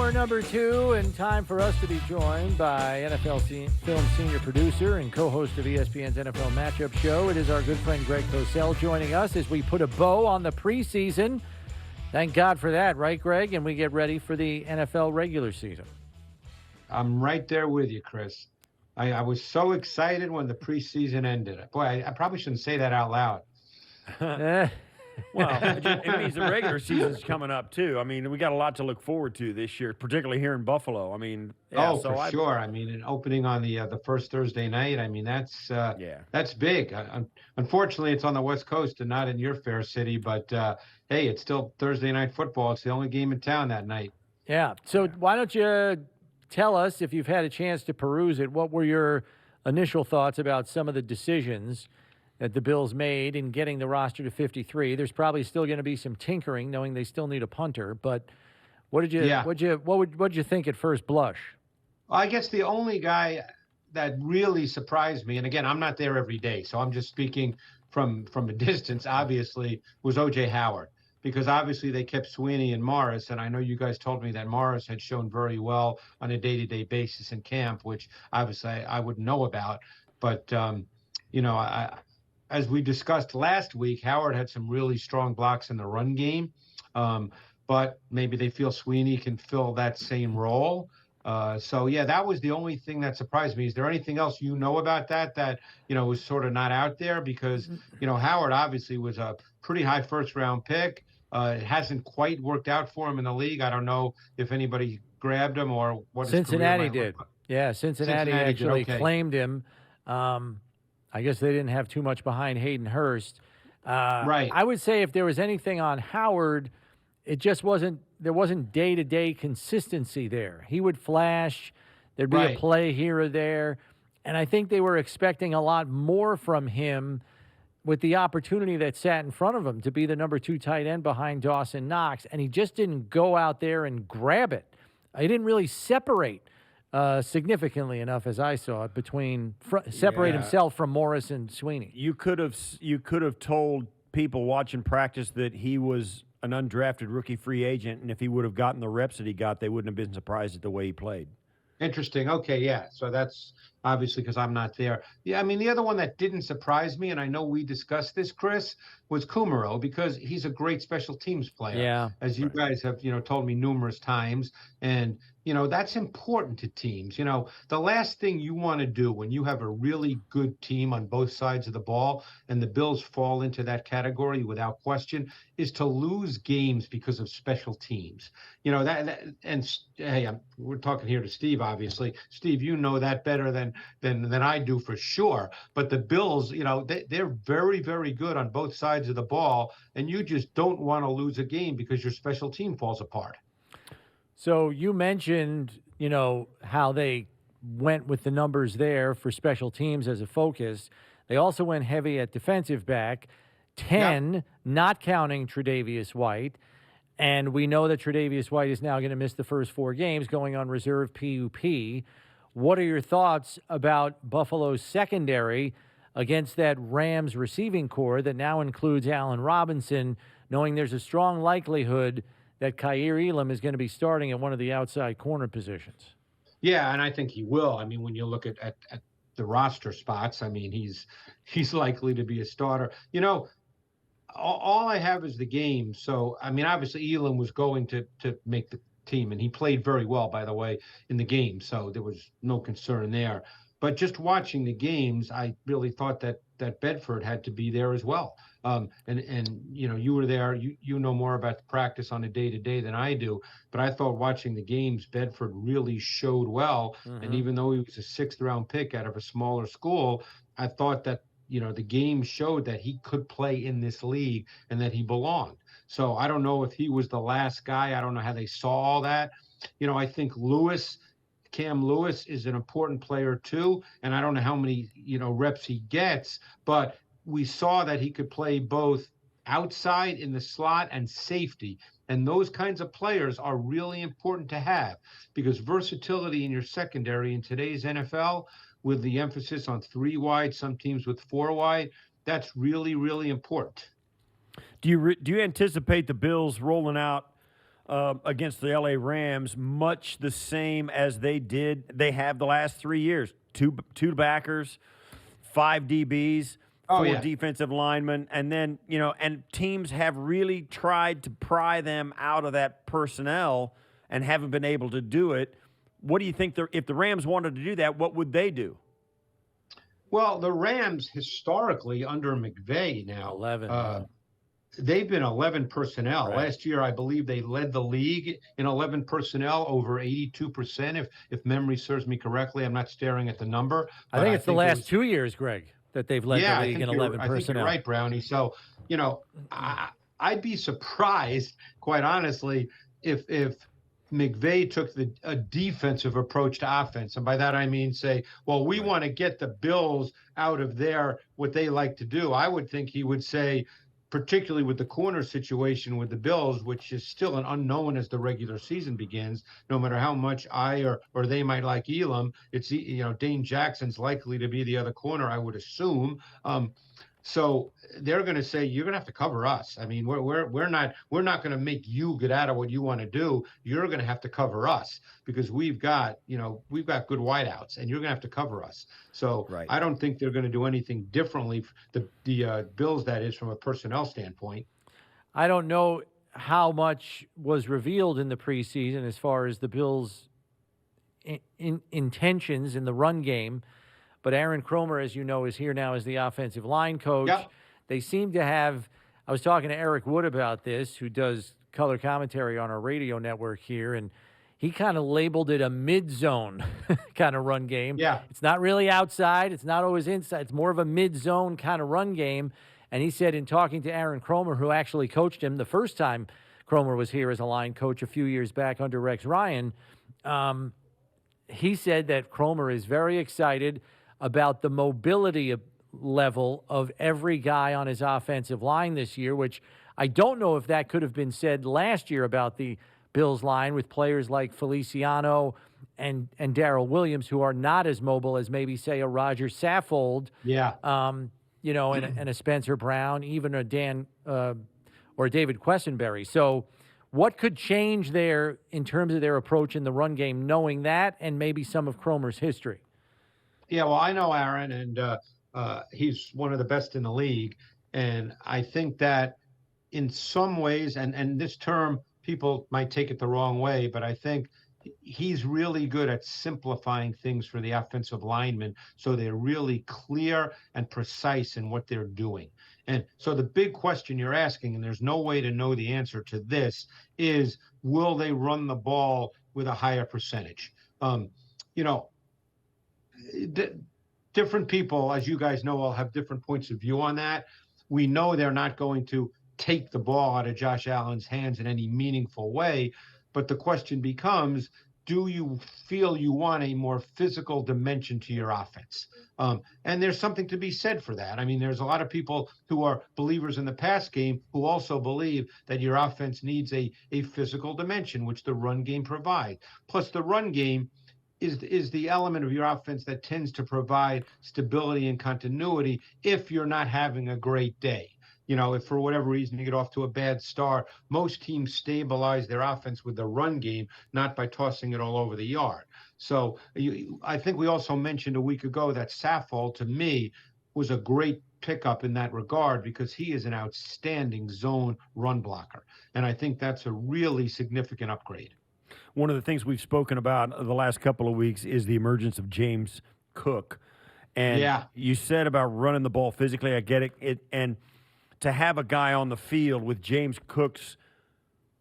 Hour number 2, and time for us to be joined by NFL Film senior producer and co-host of ESPN's NFL Matchup Show. It is our good friend Greg Cosell joining us as we put a bow on the preseason. Thank God for that, right, Greg? And we get ready for the NFL regular season. I'm right there with you, Chris. I was so excited when the preseason ended. Boy, I probably shouldn't say that out loud. Well, it means the regular season's coming up, too. I mean, we got a lot to look forward to this year, particularly here in Buffalo. I mean, yeah, sure. I mean, an opening on the first Thursday night, I mean, that's big. Unfortunately, it's on the West Coast and not in your fair city, but hey, it's still Thursday night football. It's the only game in town that night. Yeah. So why don't you tell us, if you've had a chance to peruse it, what were your initial thoughts about some of the decisions that the Bills made in getting the roster to 53? There's probably still going to be some tinkering, knowing they still need a punter. But what did you think at first blush? Well, I guess the only guy that really surprised me, and again, I'm not there every day, so I'm just speaking from a distance, obviously, was O.J. Howard. Because obviously they kept Sweeney and Morris, and I know you guys told me that Morris had shown very well on a day-to-day basis in camp, which obviously I wouldn't know about. But, as we discussed last week, Howard had some really strong blocks in the run game, but maybe they feel Sweeney can fill that same role. That was the only thing that surprised me. Is there anything else you know about that was sort of not out there? Because, Howard obviously was a pretty high first-round pick. It hasn't quite worked out for him in the league. I don't know if anybody grabbed him or what. Cincinnati did. Yeah, Cincinnati actually claimed him. I guess they didn't have too much behind Hayden Hurst. Right. I would say if there was anything on Howard, it just wasn't. There wasn't day-to-day consistency there. He would flash. There'd be a play here or there, and I think they were expecting a lot more from him, with the opportunity that sat in front of him to be the number 2 tight end behind Dawson Knox, and he just didn't go out there and grab it. He didn't really separate significantly enough, as I saw it, separate himself from Morris and Sweeney. You could have told people watching practice that he was an undrafted rookie free agent, and if he would have gotten the reps that he got, they wouldn't have been surprised at the way he played. Interesting. Okay, yeah. So that's obviously because I'm not there. Yeah, I mean, the other one that didn't surprise me, and I know we discussed this, Chris, was Kumaro, because he's a great special teams player. Yeah. As you guys have, told me numerous times. And, that's important to teams. The last thing you want to do when you have a really good team on both sides of the ball, and the Bills fall into that category without question, is to lose games because of special teams. We're talking here to Steve, obviously. Steve, you know that better than I do for sure. But the Bills, they're very, very good on both sides of the ball, and you just don't want to lose a game because your special team falls apart. So you mentioned, how they went with the numbers there for special teams as a focus. They also went heavy at defensive back, 10, not counting Tre'Davious White. And we know that Tre'Davious White is now going to miss the first 4 games, going on reserve PUP. What are your thoughts about Buffalo's secondary against that Rams receiving core that now includes Allen Robinson, knowing there's a strong likelihood that Kaiir Elam is going to be starting at one of the outside corner positions? Yeah, and I think he will. I mean, when you look at the roster spots, I mean, he's likely to be a starter. All I have is the game. So, I mean, obviously Elam was going to make the team, and he played very well, by the way, in the game. So there was no concern there. But just watching the games, I really thought that Bedford had to be there as well. You were there. You know more about the practice on a day-to-day than I do. But I thought watching the games, Bedford really showed well. Mm-hmm. And even though he was a 6th-round pick out of a smaller school, I thought that the game showed that he could play in this league and that he belonged. So I don't know if he was the last guy. I don't know how they saw all that. I think Cam Lewis is an important player too, and I don't know how many reps he gets, but we saw that he could play both outside in the slot and safety, and those kinds of players are really important to have, because versatility in your secondary in today's NFL, with the emphasis on 3 wide, some teams with 4 wide, that's really, really important. Do you anticipate the Bills rolling out against the LA Rams, much the same as they have the last 3 years. Two backers, 5 DBs, 4 defensive linemen, and then, and teams have really tried to pry them out of that personnel and haven't been able to do it. What do you think, if the Rams wanted to do that, what would they do? Well, the Rams historically under McVay now, 11. They've been 11 personnel. Right. Last year, I believe they led the league in 11 personnel, over 82%, if memory serves me correctly. I'm not staring at the number. I think it's the last 2 years, Greg, that they've led the league in 11 I think personnel. you're right, Brownie. So, I'd be surprised, quite honestly, if McVay took a defensive approach to offense. And by that, I mean, say, well, we want to get the Bills out of what they like to do. I would think he would say, particularly with the corner situation with the Bills, which is still an unknown as the regular season begins, no matter how much I or they might like Elam, it's, Dane Jackson's likely to be the other corner, I would assume. So they're going to say, you're going to have to cover us. I mean, we're not going to make you get out of what you want to do. You're going to have to cover us because we've got good wideouts, and you're going to have to cover us. So right. I don't think they're going to do anything differently. The Bills, that is, from a personnel standpoint. I don't know how much was revealed in the preseason as far as the Bills' intentions in the run game. But Aaron Kromer, as you know, is here now as the offensive line coach. Yep. They seem to have – I was talking to Eric Wood about this, who does color commentary on our radio network here, and he kind of labeled it a mid-zone kind of run game. Yeah. It's not really outside. It's not always inside. It's more of a mid-zone kind of run game. And he said in talking to Aaron Kromer, who actually coached him the first time Kromer was here as a line coach a few years back under Rex Ryan, he said that Kromer is very excited about the mobility level of every guy on his offensive line this year, which I don't know if that could have been said last year about the Bills line with players like Feliciano and Darrell Williams, who are not as mobile as maybe, say, a Roger Saffold, and a Spencer Brown, even a Dan or a David Quessenberry. So what could change there in terms of their approach in the run game, knowing that and maybe some of Kromer's history? Yeah, well, I know Aaron, and he's one of the best in the league. And I think that in some ways, and this term, people might take it the wrong way, but I think he's really good at simplifying things for the offensive linemen so they're really clear and precise in what they're doing. And so the big question you're asking, and there's no way to know the answer to this, is will they run the ball with a higher percentage? Different people, as you guys know, all have different points of view on that. We know they're not going to take the ball out of Josh Allen's hands in any meaningful way, but the question becomes, do you feel you want a more physical dimension to your offense? And there's something to be said for that. I mean, there's a lot of people who are believers in the pass game who also believe that your offense needs a physical dimension, which the run game provides. Plus, the run game is the element of your offense that tends to provide stability and continuity if you're not having a great day. If for whatever reason you get off to a bad start, most teams stabilize their offense with the run game, not by tossing it all over the yard. So I think we also mentioned a week ago that Saffold, to me, was a great pickup in that regard because he is an outstanding zone run blocker. And I think that's a really significant upgrade. One of the things we've spoken about the last couple of weeks is the emergence of James Cook. And you said about running the ball physically, I get it. And to have a guy on the field with James Cook's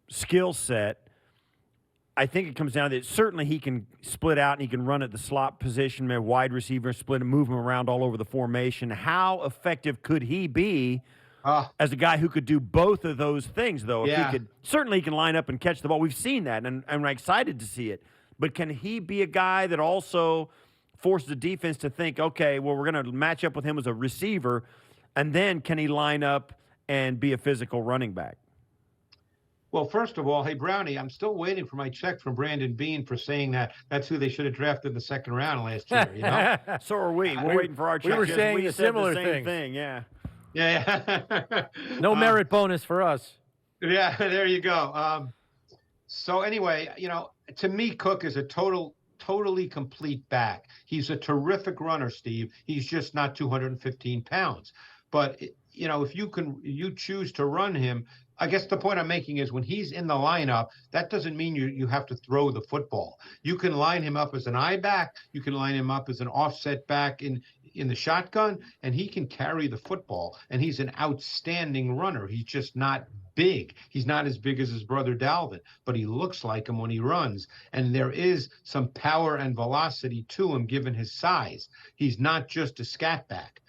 skill set, I think it comes down to it. Certainly he can split out and he can run at the slot position, maybe wide receiver, split and move him around all over the formation. How effective could he be as a guy who could do both of those things, though? If he could, certainly he can line up and catch the ball. We've seen that, and I'm excited to see it. But can he be a guy that also forces the defense to think, okay, well, we're going to match up with him as a receiver, and then can he line up and be a physical running back? Well, first of all, hey, Brownie, I'm still waiting for my check from Brandon Beane for saying that that's who they should have drafted in the second round last year, So are we. We're waiting for our check. We were saying a similar thing, Yeah. No merit bonus for us. Yeah, there you go. So anyway, to me, Cook is a totally complete back. He's a terrific runner, Steve. He's just not 215 pounds. But if you choose to run him, I guess the point I'm making is when he's in the lineup, that doesn't mean you have to throw the football. You can line him up as an I back. You can line him up as an offset back in the shotgun, and he can carry the football. And he's an outstanding runner. He's just not big. He's not as big as his brother Dalvin, but he looks like him when he runs. And there is some power and velocity to him given his size. He's not just a scat back.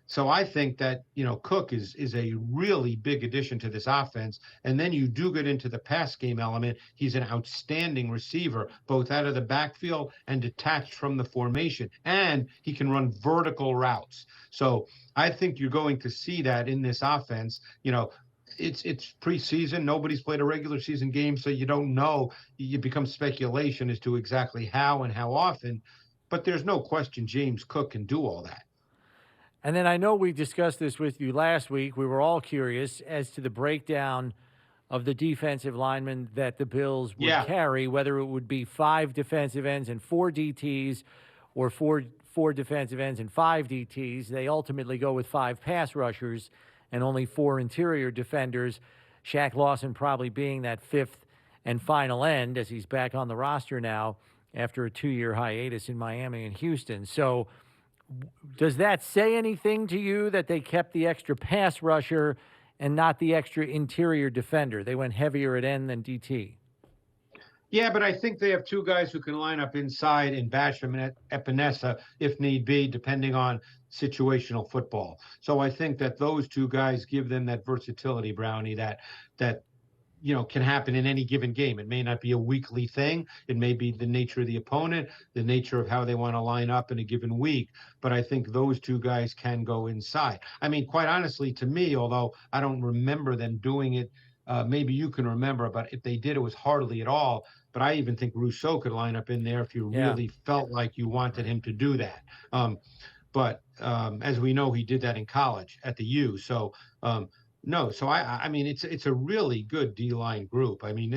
So I think that, Cook is a really big addition to this offense. And then you do get into the pass game element. He's an outstanding receiver, both out of the backfield and detached from the formation. And he can run vertical routes. So I think you're going to see that in this offense. It's preseason. Nobody's played a regular season game, so you don't know. It becomes speculation as to exactly how and how often. But there's no question James Cook can do all that. And then I know we discussed this with you last week. We were all curious as to the breakdown of the defensive linemen that the Bills would carry, whether it would be 5 defensive ends and 4 DTs or four defensive ends and 5 DTs. They ultimately go with 5 pass rushers and only 4 interior defenders. Shaq Lawson probably being that 5th and final end as he's back on the roster now after a 2-year hiatus in Miami and Houston. So does that say anything to you that they kept the extra pass rusher and not the extra interior defender? They went heavier at end than DT. Yeah, but I think they have 2 guys who can line up inside in Basham and Epinesa if need be, depending on situational football. So I think that those 2 guys give them that versatility, Brownie, that can happen in any given game. It may not be a weekly thing. It may be the nature of the opponent, the nature of how they want to line up in a given week. But I think those 2 guys can go inside. I mean, quite honestly, to me, although I don't remember them doing it, maybe you can remember, but if they did, it was hardly at all. But I even think Rousseau could line up in there if you really felt like you wanted him to do that. But as we know, he did that in college at the U. So no, so I mean, it's a really good D-line group. I mean,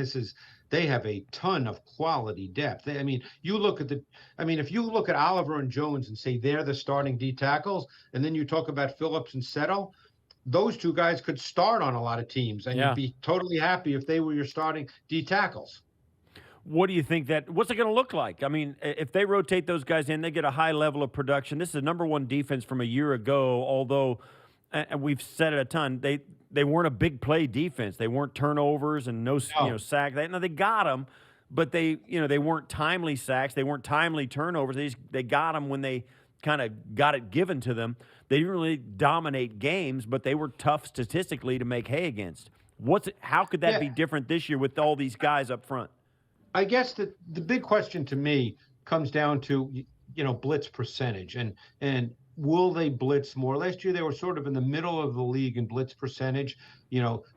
they have a ton of quality depth. If you look at Oliver and Jones and say they're the starting D tackles, and then you talk about Phillips and Settle, those 2 guys could start on a lot of teams, and you'd be totally happy if they were your starting D tackles. What do you think what's it going to look like? I mean, if they rotate those guys in, they get a high level of production. This is the number 1 defense from a year ago, although and we've said it a ton, they weren't a big play defense. They weren't turnovers and no. Sack. They got them, but they weren't timely sacks. They weren't timely turnovers. They got them when they kind of got it given to them. They didn't really dominate games, but they were tough statistically to make hay against. How could that be different this year with all these guys up front? I guess the big question to me comes down to blitz percentage and will they blitz more? Last year they were sort of in the middle of the league in blitz percentage,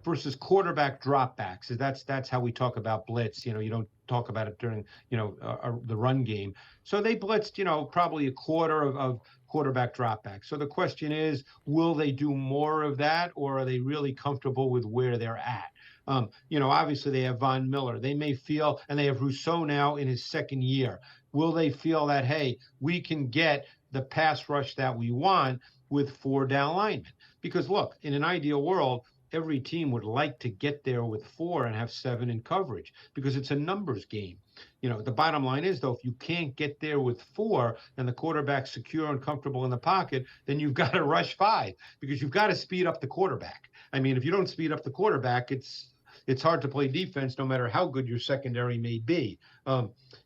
versus quarterback dropbacks. That's how we talk about blitz. You don't talk about it during the run game. So they blitzed probably a quarter of quarterback dropbacks. So the question is, will they do more of that, or are they really comfortable with where they're at? Obviously they have Von Miller. They may feel, and they have Rousseau now in his 2nd year. Will they feel that, hey, we can get the pass rush that we want with 4 down linemen? Because look, in an ideal world, every team would like to get there with 4 and have 7 in coverage because it's a numbers game. The bottom line is, though, if you can't get there with 4 and the quarterback's secure and comfortable in the pocket, then you've got to rush 5 because you've got to speed up the quarterback. I mean, if you don't speed up the quarterback, it's hard to play defense no matter how good your secondary may be.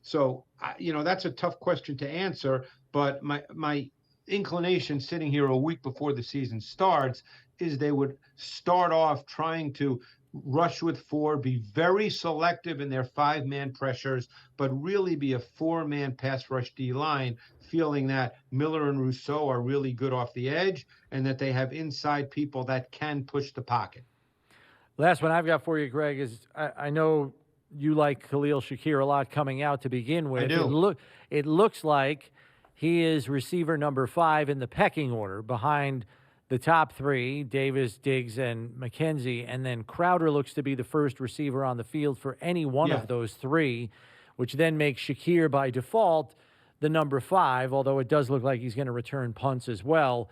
So that's a tough question to answer. But my inclination sitting here a week before the season starts is they would start off trying to rush with 4, be very selective in their 5-man pressures, but really be a 4-man pass rush D-line, feeling that Miller and Rousseau are really good off the edge and that they have inside people that can push the pocket. Last one I've got for you, Greg, is I know you like Khalil Shakir a lot coming out to begin with. I do. It looks like he is receiver number 5 in the pecking order behind the top three, Davis, Diggs, and McKenzie, and then Crowder looks to be the first receiver on the field for any one of those three, which then makes Shakir by default the number 5, although it does look like he's going to return punts as well.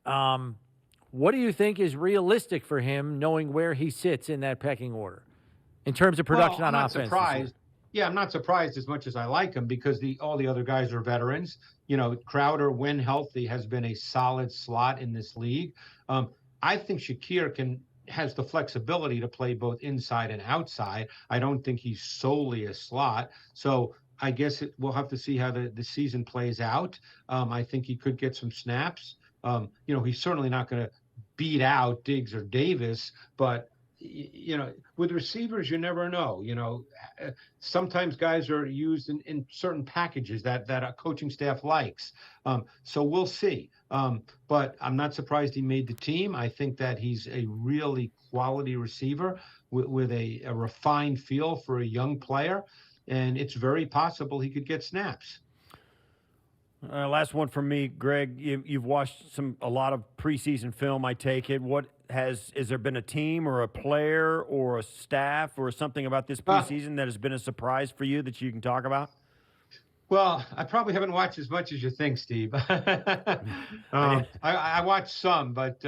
What do you think is realistic for him, knowing where he sits in that pecking order in terms of production on offense? I'm not surprised. Yeah, I'm not surprised as much as I like him because all the other guys are veterans. You know, Crowder, when healthy, has been a solid slot in this league. I think Shakir has the flexibility to play both inside and outside. I don't think he's solely a slot. So I guess we'll have to see how the season plays out. I think he could get some snaps. You know, he's certainly not going to beat out Diggs or Davis, but you know, with receivers, you never know. You know, sometimes guys are used in certain packages that a coaching staff likes. So we'll see. But I'm not surprised he made the team. I think that he's a really quality receiver with a refined feel for a young player, and it's very possible he could get snaps. Last one from me, Greg. You've watched a lot of preseason film, I take it. Has there been a team or a player or a staff or something about this preseason that has been a surprise for you that you can talk about? Well, I probably haven't watched as much as you think, Steve. I watched some, but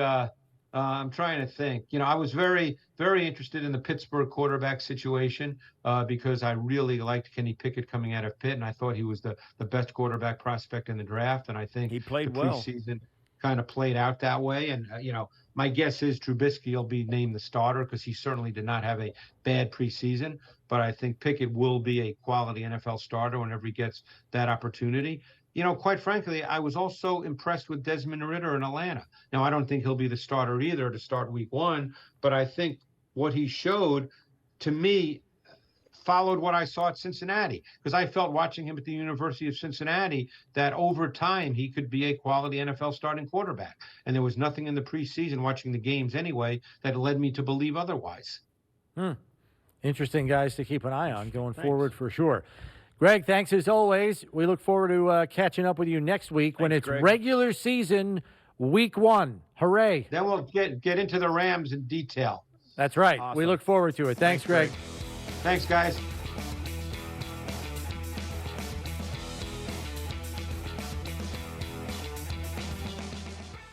I'm trying to think. You know, I was very, very interested in the Pittsburgh quarterback situation because I really liked Kenny Pickett coming out of Pitt, and I thought he was the best quarterback prospect in the draft. And I think he played the well. Preseason kind of played out that way. And, you know, my guess is Trubisky will be named the starter because he certainly did not have a bad preseason. But I think Pickett will be a quality NFL starter whenever he gets that opportunity. You know, quite frankly, I was also impressed with Desmond Ridder in Atlanta. Now, I don't think he'll be the starter either to start week 1, but I think what he showed, to me, followed what I saw at Cincinnati, because I felt watching him at the University of Cincinnati that over time he could be a quality NFL starting quarterback. And there was nothing in the preseason, watching the games anyway, that led me to believe otherwise. Interesting guys to keep an eye on going forward for sure. Greg, thanks as always. We look forward to catching up with you next week when it's regular season week 1. Hooray. Then we'll get into the Rams in detail. That's right. Awesome. We look forward to it. Thanks, Greg. Thanks, guys.